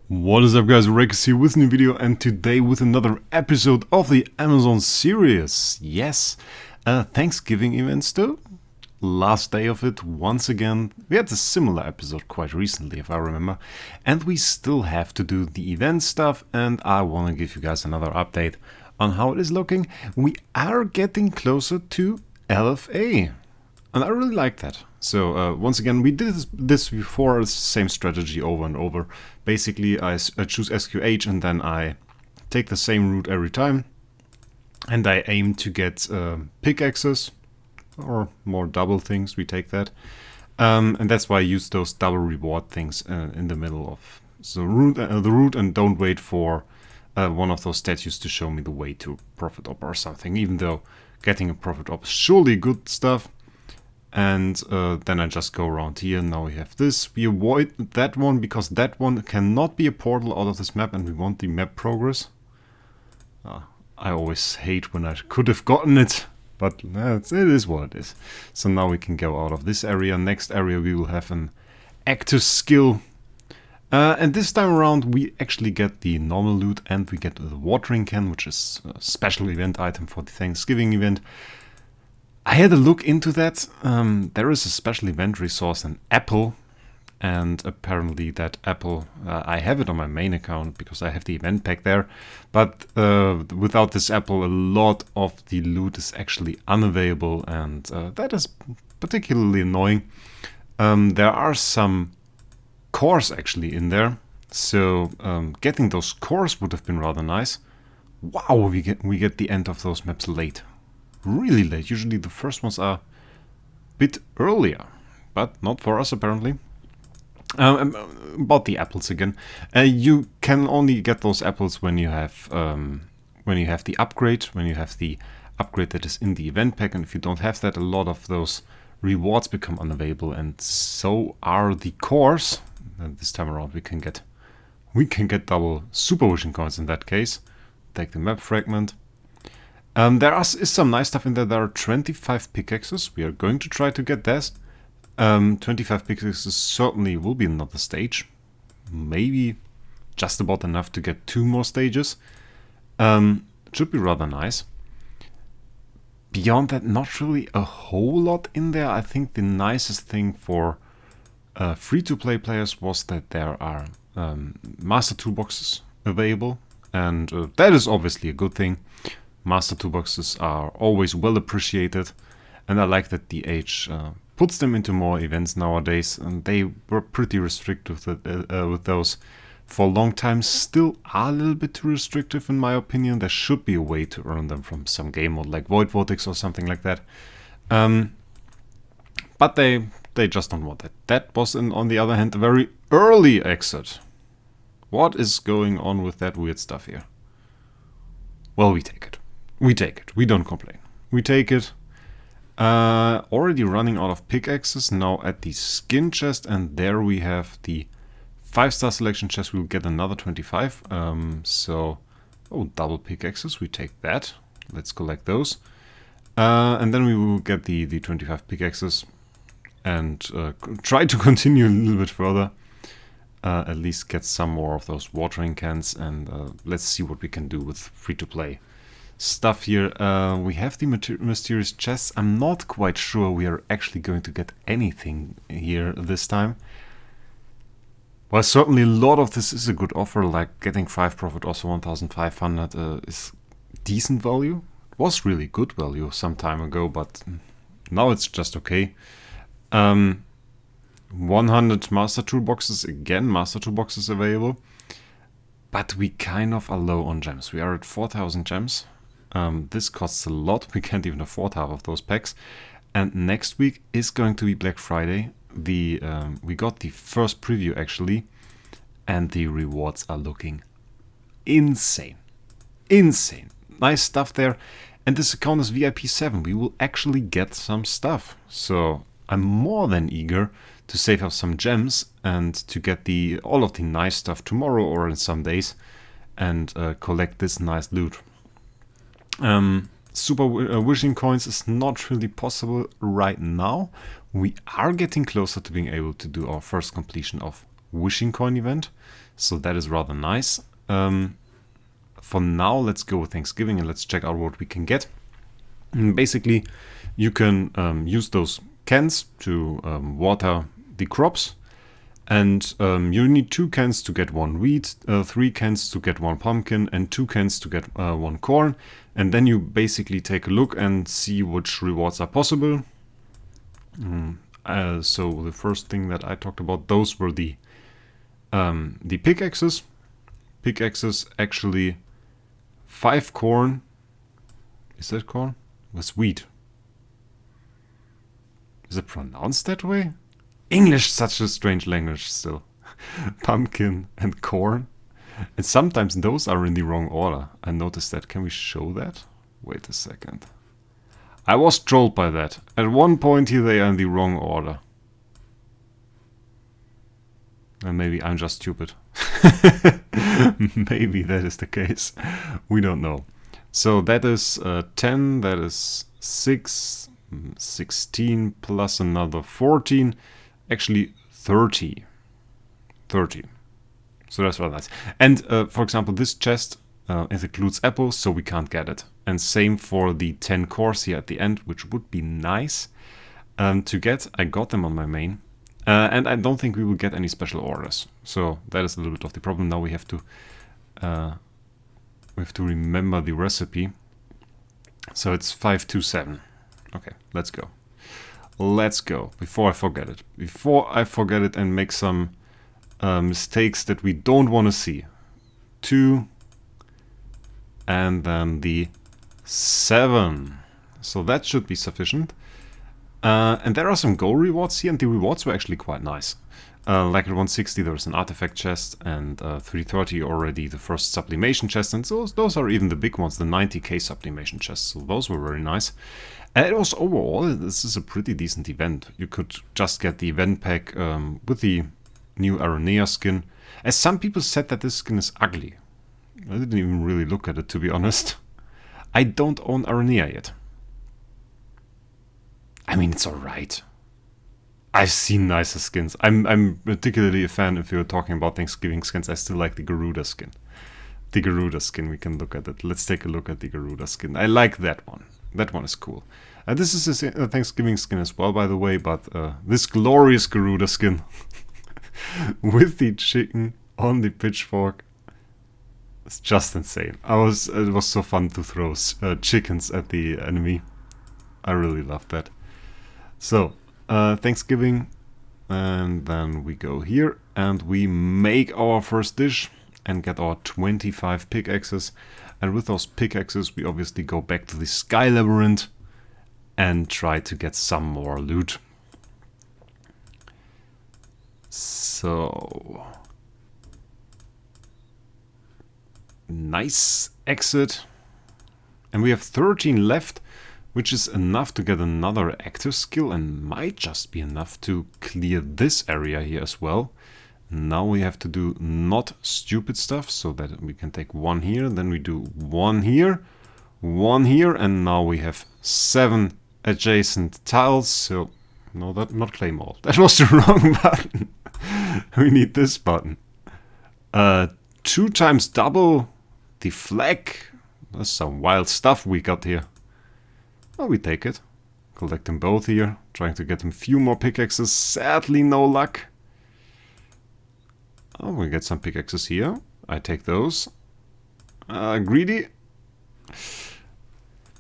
What is up, guys? Wraec is here with a new video, and today with another episode of the Amazon series. Yes, Thanksgiving events too. Last day of it, once again. We had a similar episode quite recently, if I remember. And we still have to do the event stuff, and I want to give you guys another update on how it is looking. We are getting closer to LFA. And I really like that. So once again, we did this before, it's the same strategy over and over. Basically, I choose SQH and then I take the same route every time. And I aim to get pickaxes or more double things, we take that. And that's why I use those double reward things in the middle of the route and don't wait for one of those statues to show me the way to Prophet Op or something, even though getting a Prophet Op is surely good stuff. And then I just go around here. Now we have this. We avoid that one because that one cannot be a portal out of this map and we want the map progress. I always hate when I could have gotten it, but it is what it is. So now we can go out of this area. Next area we will have an active skill. And this time around we actually get the normal loot and we get the watering can, which is a special event item for the Thanksgiving event. I had a look into that. There is a special event resource, an apple, and apparently that apple, I have it on my main account because I have the event pack there, but without this apple a lot of the loot is actually unavailable, and that is particularly annoying. There are some cores actually in there, so getting those cores would have been rather nice. Wow, we get the end of those maps late. Really late. Usually the first ones are a bit earlier, but not for us apparently. About the apples again. You can only get those apples when you have the upgrade, that is in the event pack, and if you don't have that, a lot of those rewards become unavailable, and so are the cores. And this time around we can get double super wishing coins in that case. Take the map fragment. There is some nice stuff in there. There are 25 pickaxes. We are going to try to get that. 25 pickaxes certainly will be another stage. Maybe just about enough to get 2 more stages. It should be rather nice. Beyond that, not really a whole lot in there. I think the nicest thing for free-to-play players was that there are master toolboxes available. And that is obviously a good thing. Master toolboxes are always well appreciated, and I like that the age puts them into more events nowadays, and they were pretty restrictive with those for a long time. Still are a little bit too restrictive in my opinion. There should be a way to earn them from some game mode like Void Vortex or something like that. But they just don't want that. That was, on the other hand, a very early exit. What is going on with that weird stuff here? Well, we take it. We take it. We don't complain. We take it. Already running out of pickaxes now at the skin chest, and there we have the 5-star selection chest. We'll get another 25. Double pickaxes. We take that. Let's collect those. And then we will get the 25 pickaxes and try to continue a little bit further. At least get some more of those watering cans, and let's see what we can do with free-to-play stuff here. We have the mysterious chests. I'm not quite sure we are actually going to get anything here this time. Well, certainly a lot of this is a good offer, like getting 5 profit, also 1500 is decent value. It was really good value some time ago, but now it's just okay. 100 master toolboxes, again, master toolboxes available. But we kind of are low on gems. We are at 4000 gems. This costs a lot. We can't even afford half of those packs. And next week is going to be Black Friday. We got the first preview actually, and the rewards are looking insane. Insane. Nice stuff there. And this account is VIP 7. We will actually get some stuff. So I'm more than eager to save up some gems and to get all of the nice stuff tomorrow or in some days, and collect this nice loot. Super wishing coins is not really possible right now. We are getting closer to being able to do our first completion of wishing coin event. So that is rather nice. For now, let's go with Thanksgiving and let's check out what we can get. Basically, you can use those cans to water the crops. And you need 2 cans to get 1 wheat, 3 cans to get 1 pumpkin, and 2 cans to get 1 corn. And then you basically take a look and see which rewards are possible. So the first thing that I talked about, those were the pickaxes. Pickaxes, actually 5 corn. Is that corn? Was wheat. Is it pronounced that way? English, such a strange language still. Pumpkin and corn. And sometimes those are in the wrong order. I noticed that. Can we show that? Wait a second. I was trolled by that. At one point here they are in the wrong order. And maybe I'm just stupid. Maybe that is the case. We don't know. So that is 10, that is 6, 16 plus another 14. Actually 30. 30. So that's rather nice. And for example, this chest it includes apples, so we can't get it. And same for the 10 cores here at the end, which would be nice to get. I got them on my main. And I don't think we will get any special orders. So that is a little bit of the problem. Now we have to remember the recipe. So it's 527. Okay, let's go. Let's go, before I forget it. Before I forget it and make some mistakes that we don't want to see. 2, and then the 7. So that should be sufficient. And there are some goal rewards here, and the rewards were actually quite nice. Like at 160 there's an artifact chest, and 330 already the first sublimation chest, and those are even the big ones, the 90k sublimation chests, so those were very nice. And it was overall, this is a pretty decent event. You could just get the event pack with the new Aranea skin. As some people said that this skin is ugly. I didn't even really look at it, to be honest. I don't own Aranea yet. I mean, it's alright. I've seen nicer skins. I'm particularly a fan, if you're talking about Thanksgiving skins, I still like the Garuda skin. The Garuda skin, we can look at it. Let's take a look at the Garuda skin. I like that one. That one is cool. This is a Thanksgiving skin as well, by the way, but this glorious Garuda skin with the chicken on the pitchfork, it's just insane. It was so fun to throw chickens at the enemy. I really loved that. So, Thanksgiving, and then we go here and we make our first dish and get our 25 pickaxes. And with those pickaxes we obviously go back to the Sky Labyrinth and try to get some more loot. So, nice exit. And we have 13 left, which is enough to get another active skill and might just be enough to clear this area here as well. Now we have to do not stupid stuff, so that we can take 1 here, then we do 1 here, 1 here, and now we have 7 adjacent tiles. So, no, that not claim all. That was the wrong button. We need this button. 2 times double the flag. That's some wild stuff we got here. Well, we take it. Collect them both here. Trying to get them few more pickaxes. Sadly, no luck. Oh, we get some pickaxes here. I take those. Greedy.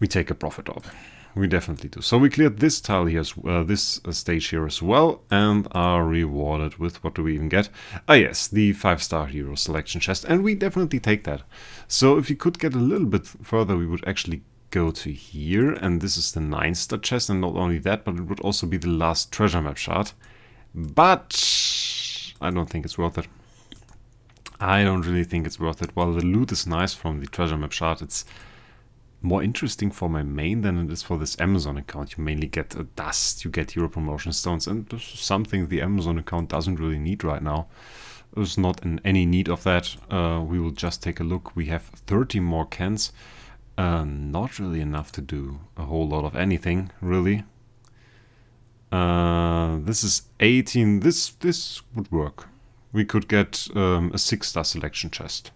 We take a profit orb. We definitely do. So we cleared this tile here, this stage here as well, and are rewarded with, what do we even get? Ah yes, the 5-star hero selection chest, and we definitely take that. So if you could get a little bit further, we would actually go to here, and this is the 9-star chest, and not only that, but it would also be the last treasure map shard. But I don't think it's worth it. I don't really think it's worth it. While the loot is nice from the treasure map shard, it's more interesting for my main than it is for this Amazon account. You mainly get dust, you get hero promotion stones, and this is something the Amazon account doesn't really need right now. There's not in any need of that. We will just take a look. We have 30 more cans. Not really enough to do a whole lot of anything, really. This is 18. This would work. we could get a 6-star selection chest.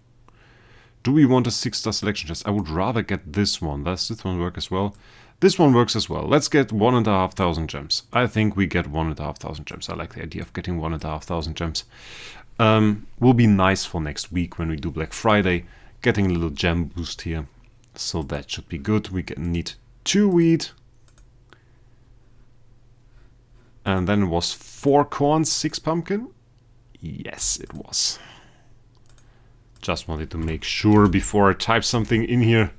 Do we want a 6-star selection chest? I would rather get this one. Does this one work as well? This one works as well. Let's get 1,500 gems. I think we get 1,500 gems. I like the idea of getting 1,500 gems. Will be nice for next week when we do Black Friday. Getting a little gem boost here. So that should be good. We need 2 wheat. And then it was 4 corn, 6 pumpkin. Yes, it was. Just wanted to make sure before I type something in here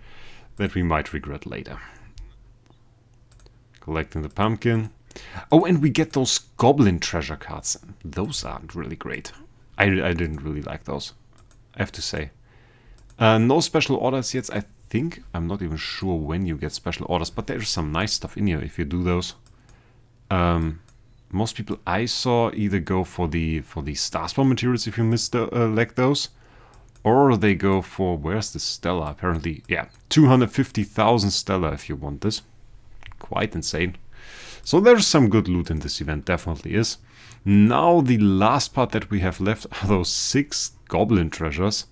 that we might regret later. Collecting the pumpkin. Oh, and we get those goblin treasure cards. Those aren't really great. I didn't really like those, I have to say. No special orders yet. I think, I'm not even sure when you get special orders, but there's some nice stuff in here if you do those. Most people I saw either go for the Starspawn materials if you like those. Or they go for, where's the Stella? Apparently, yeah, 250,000 Stella if you want this. Quite insane. So there's some good loot in this event, definitely is. Now the last part that we have left are those 6 goblin treasures.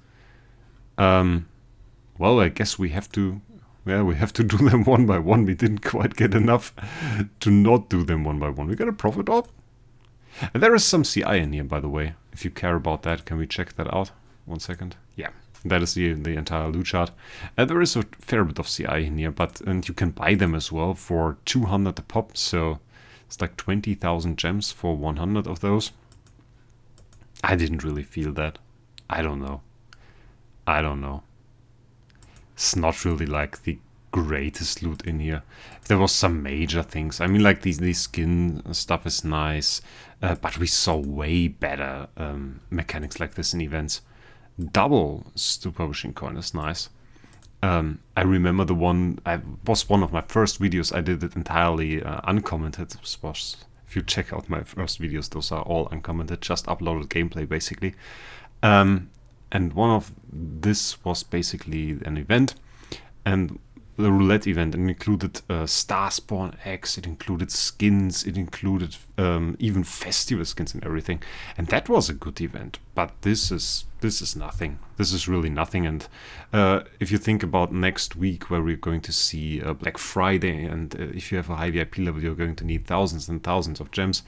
Well, I guess we have to, we have to do them one by one. We didn't quite get enough to not do them one by one. We got a profit up. And there is some CI in here, by the way. If you care about that, can we check that out? 1 second. Yeah, that is the entire loot chart. There is a fair bit of CI in here, and you can buy them as well for 200 a pop. So it's like 20,000 gems for 100 of those. I didn't really feel that. I don't know. It's not really like the greatest loot in here. There was some major things. I mean, like these skin stuff is nice, but we saw way better mechanics like this in events. Double super machine coin is nice. I remember the one, was one of my first videos. I did it entirely uncommented. If you check out my first videos, those are all uncommented, just uploaded gameplay basically. And one of this was basically an event, and the roulette event, and included Starspawn eggs, it included skins, it included even festival skins and everything. And that was a good event, but this is nothing. This is really nothing. And if you think about next week, where we're going to see Black Friday, and if you have a high VIP level, you're going to need thousands and thousands of gems.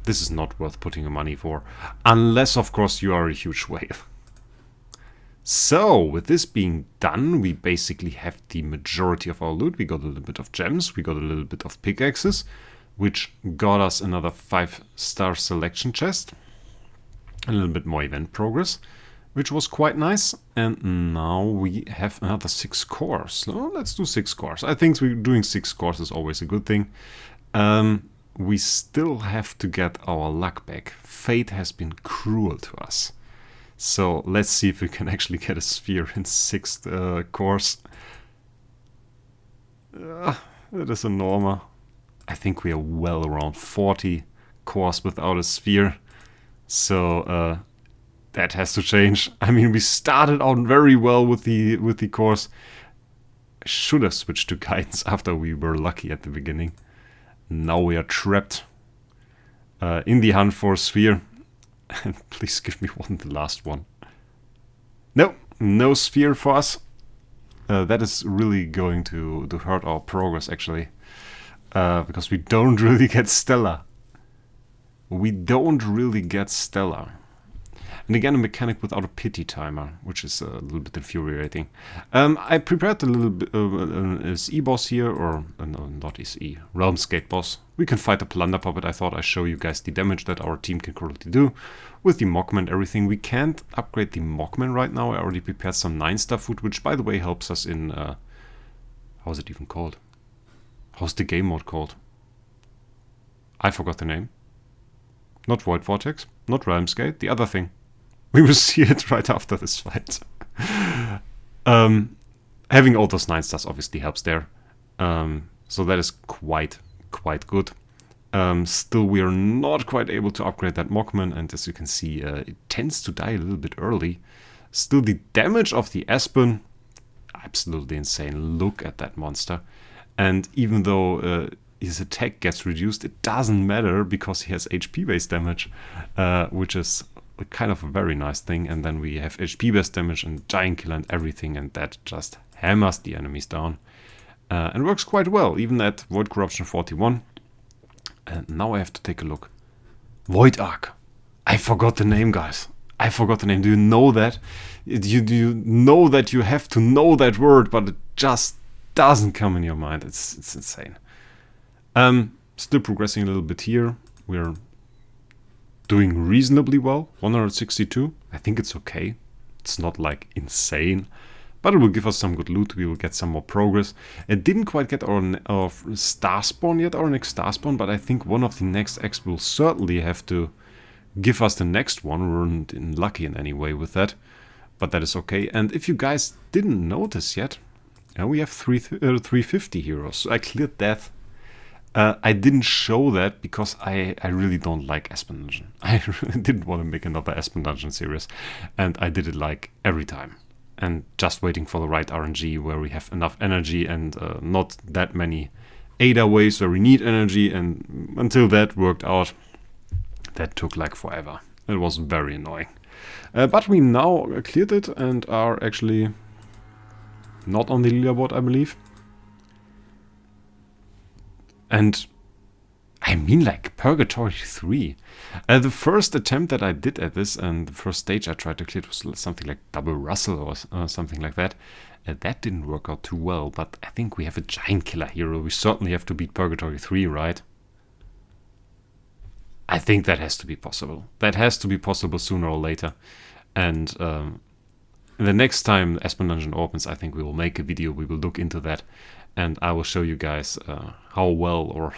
This is not worth putting your money for, unless of course you are a huge whale. So, with this being done, we basically have the majority of our loot. We got a little bit of gems, we got a little bit of pickaxes, which got us another 5-star selection chest. A little bit more event progress, which was quite nice. And now we have another 6 cores. So let's do 6 cores. I think doing 6 cores is always a good thing. We still have to get our luck back. Fate has been cruel to us. So let's see if we can actually get a sphere in 6th course. That is a norma. I think we are well around 40 cores without a sphere. So that has to change. I mean, we started out very well with the cores. I should have switched to guidance after we were lucky at the beginning. Now we are trapped in the hunt for a sphere. And please give me the last one. No sphere for us. That is really going to hurt our progress, actually. Because we don't really get Stellar. And again, a mechanic without a pity timer, which is a little bit infuriating. I prepared a little bit SE boss here, or no, not SE, Realmscape boss. We can fight the Plunder Puppet. I thought I'd show you guys the damage that our team can currently do with the Mockman and everything. We can't upgrade the Mockman right now. I already prepared some 9-star food, which by the way helps us in, how's it even called? How's the game mode called? I forgot the name. Not Void Vortex, not Realmscape, the other thing. We will see it right after this fight. Having all those 9 stars obviously helps there. So that is quite good. Still, we are not quite able to upgrade that Mockman, and as you can see, it tends to die a little bit early. Still, the damage of the Aspen, absolutely insane. Look at that monster. And even though his attack gets reduced, it doesn't matter because he has HP-based damage, which is a kind of a very nice thing. And then we have HP best damage and giant killer and everything, and that just hammers the enemies down. And works quite well, even at Void Corruption 41. And now I have to take a look. Void Arc. I forgot the name, guys. I forgot the name. Do you know that? Do you know that you have to know that word, but it just doesn't come in your mind. It's insane. Still progressing a little bit here. We're doing reasonably well. 162. I think it's okay. It's not like insane, but it will give us some good loot. We will get some more progress. It didn't quite get our star spawn yet, our next star spawn, but I think one of the next X will certainly have to give us the next one. We weren't lucky in any way with that, but that is okay. And if you guys didn't notice yet, we have 350 heroes. So I cleared death. I didn't show that because I really don't like Aspen Dungeon. I really didn't want to make another Aspen Dungeon series, and I did it like every time. And just waiting for the right RNG where we have enough energy and not that many ADA waves where we need energy, and until that worked out, that took like forever. It was very annoying. But we now cleared it and are actually not on the leaderboard, I believe. And I mean, like, Purgatory 3. The first attempt that I did at this, and the first stage I tried to clear was something like Double Russell or something like that. That didn't work out too well, but I think we have a giant killer hero. We certainly have to beat Purgatory 3, right? I think that has to be possible. That has to be possible sooner or later. And the next time Aspen Dungeon opens, I think we will make a video. We will look into that. And I will show you guys how well or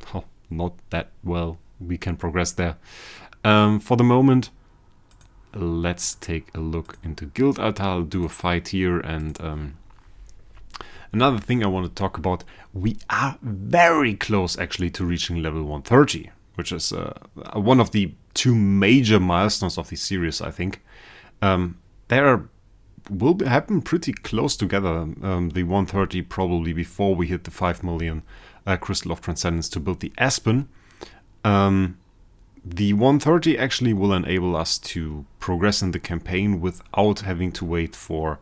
how not that well we can progress there. For the moment, let's take a look into Guild Altar. I'll do a fight here. And another thing I want to talk about, we are very close actually to reaching level 130, which is one of the two major milestones of the series, I think. Will happen pretty close together, the 130 probably before we hit the 5 million Crystal of Transcendence to build the Aspen. The 130 actually will enable us to progress in the campaign without having to wait for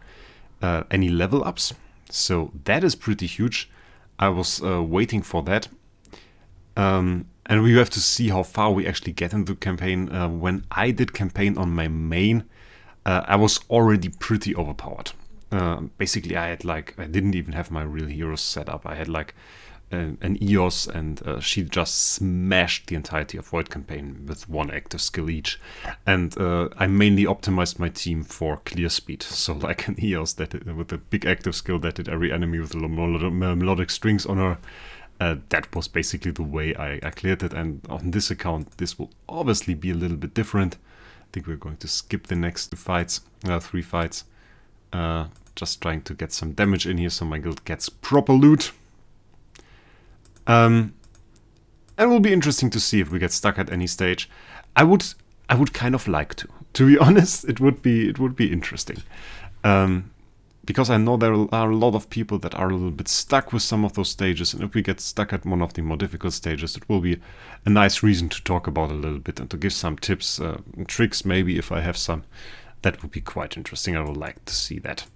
any level ups. So that is pretty huge. I was waiting for that. And we have to see how far we actually get into the campaign. When I did campaign on my main, I was already pretty overpowered. Basically, I didn't even have my real heroes set up. I had like an EOS, and she just smashed the entirety of Void Campaign with one active skill each. And I mainly optimized my team for clear speed. So like an EOS with a big active skill that did every enemy with melodic strings on her. That was basically the way I cleared it. And on this account, this will obviously be a little bit different. I think we're going to skip the next 3 fights. Just trying to get some damage in here so my guild gets proper loot. And it will be interesting to see if we get stuck at any stage. I would kind of like to. To be honest, it would be interesting. Because I know there are a lot of people that are a little bit stuck with some of those stages, and if we get stuck at one of the more difficult stages, it will be a nice reason to talk about a little bit and to give some tips, tricks maybe if I have some. That would be quite interesting. I would like to see that.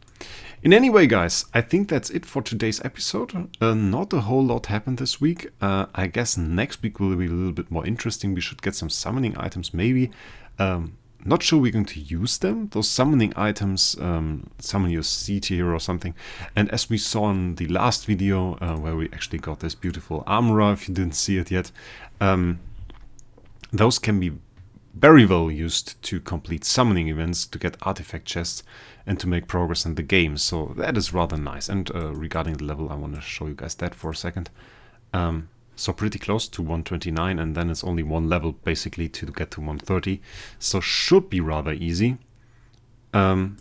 In any way, guys, I think that's it for today's episode. Not a whole lot happened this week. I guess next week will be a little bit more interesting. We should get some summoning items maybe. Not sure we're going to use them, those summoning items, summon your C tier or something. And as we saw in the last video, where we actually got this beautiful armorer, if you didn't see it yet, those can be very well used to complete summoning events, to get artifact chests, and to make progress in the game. So that is rather nice. And regarding the level, I want to show you guys that for a second. So pretty close to 129, and then it's only one level basically to get to 130. So should be rather easy. I'm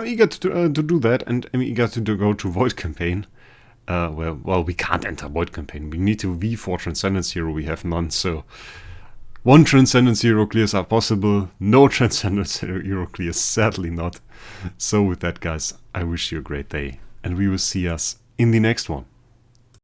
eager to do that, and I'm eager to go to Void Campaign. Well, we can't enter Void Campaign. We need to V4 Transcendence Hero. We have none, so one Transcendence Hero clears are possible. No Transcendence Hero clears, sadly not. So with that, guys, I wish you a great day, and we will see us in the next one.